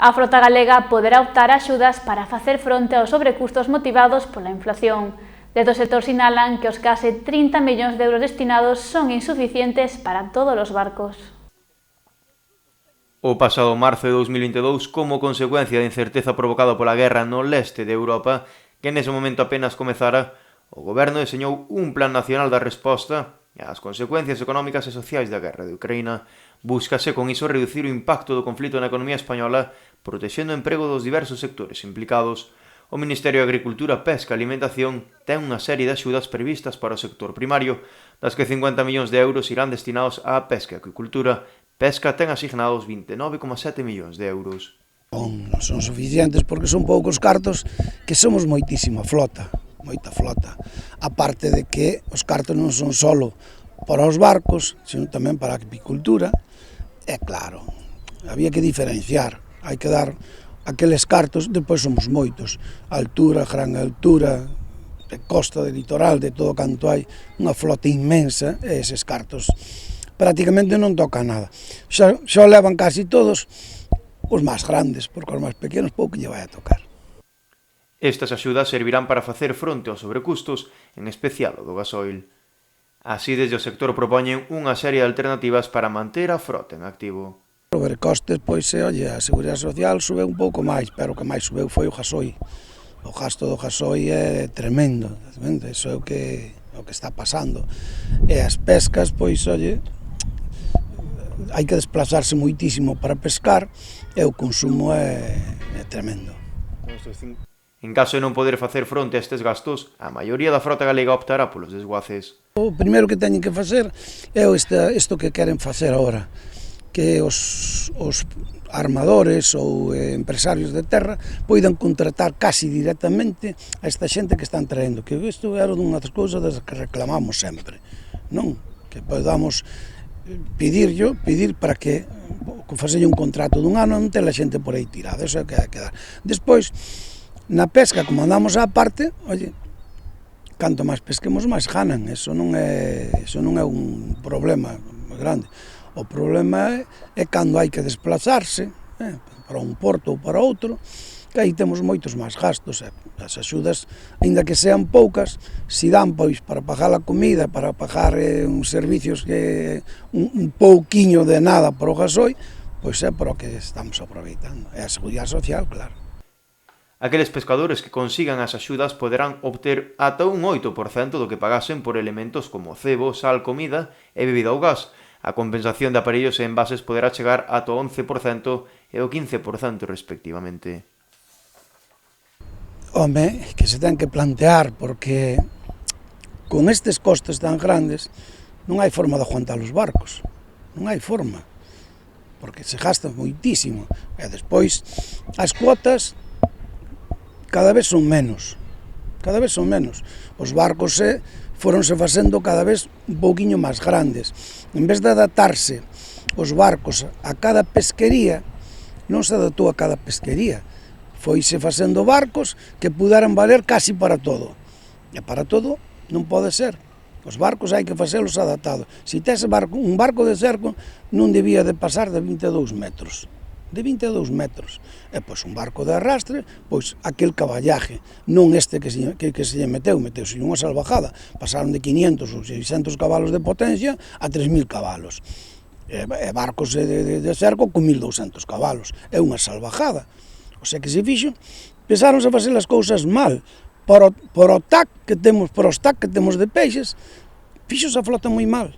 A frota galega poderá optar a axudas para facer fronte aos sobrecustos motivados pola inflación. Desde o sector sinalan que os case 30 millóns de euros destinados son insuficientes para todos os barcos. O pasado marzo de 2022, como consecuencia da incerteza provocada pola guerra no leste de Europa, que nese momento apenas comezara, o goberno deseñou un plan nacional da resposta ás consecuencias económicas e sociais da guerra de Ucraína. Búscase con iso reducir o impacto do conflito na economía española, protexendo o emprego dos diversos sectores implicados. O Ministerio de Agricultura, Pesca e Alimentación ten unha serie de axudas previstas para o sector primario, das que 50 millóns de euros irán destinados á pesca e acuicultura. Pesca ten asignados 29,7 millóns de euros. Non son suficientes porque son poucos cartos, que somos moita flota. A parte de que os cartos non son só para os barcos, sino tamén para a apicultura. É claro, había que diferenciar, hai que dar aqueles cartos, depois somos moitos, altura, gran altura, de costa, de litoral, de todo canto hai, unha flota inmensa, e eses cartos prácticamente non toca nada. Xa levan casi todos os máis grandes, porque os máis pequenos pouco lle vai a tocar. Estas axudas servirán para facer fronte aos sobrecustos, en especial o do gasoil. Así, desde o sector propoñen unha serie de alternativas para manter a frota en activo. O sobrecostes, pois, a Seguridade Social subeu un pouco máis, pero o que máis subeu foi o gasoil. O gasto do gasoil é tremendo, iso é o que está pasando. E as pescas, pois, hai que desplazarse moitísimo para pescar e o consumo é tremendo. En caso de non poder facer fronte a estes gastos, a maioría da frota galega optará polos desguaces. O primeiro que teñen que facer é isto que queren facer agora, que os armadores ou empresarios de terra poidan contratar casi directamente a esta xente que están traendo, que isto era unha das cousas das que reclamamos sempre, non? Que podamos pedir para que facelle un contrato dun ano non ter a xente por aí tirada, eso é que hai que dar. Despois, na pesca, como andamos á parte, canto máis pesquemos, máis ganan. Eso non é un problema grande. O problema é cando hai que desplazarse para un porto ou para outro, que aí temos moitos máis gastos. As axudas, aínda que sean poucas, si dan pois para pagar a comida, para pagar uns servicios que un pouquiño de nada para o gasoil, pois é para o que estamos aproveitando. É a Seguridade Social, claro. Aqueles pescadores que consigan as axudas poderán obter ata un 8% do que pagasen por elementos como cebo, sal, comida e bebida ou gas. A compensación de aparellos e envases poderá chegar ata o 11% e o 15% respectivamente. Home, que se ten que plantear, porque con estes costes tan grandes non hai forma de aguantar os barcos. Non hai forma, porque se gasta moitísimo. E despois, as cuotas cada vez son menos. Os barcos foronse facendo cada vez un pouquiño máis grandes. En vez de adaptarse os barcos a cada pesquería, non se adaptou a cada pesquería. Foise facendo barcos que puderan valer casi para todo. E para todo non pode ser. Os barcos hai que facelos adaptados. Se tes un barco de cerco non debía de pasar de 22 metros. De 22 metros. E pois un barco de arrastre, pois aquel caballaje, non este que se lle meteuse unha salvajada. Pasaron de 500 ou 600 cabalos de potencia a 3000 cabalos. E barcos de cerco con 1200 cabalos. É unha salvajada. O sea que se fixo, pensáronse a facer as cousas mal. Por o TAC que temos de peixes, fixose a flota moi mal.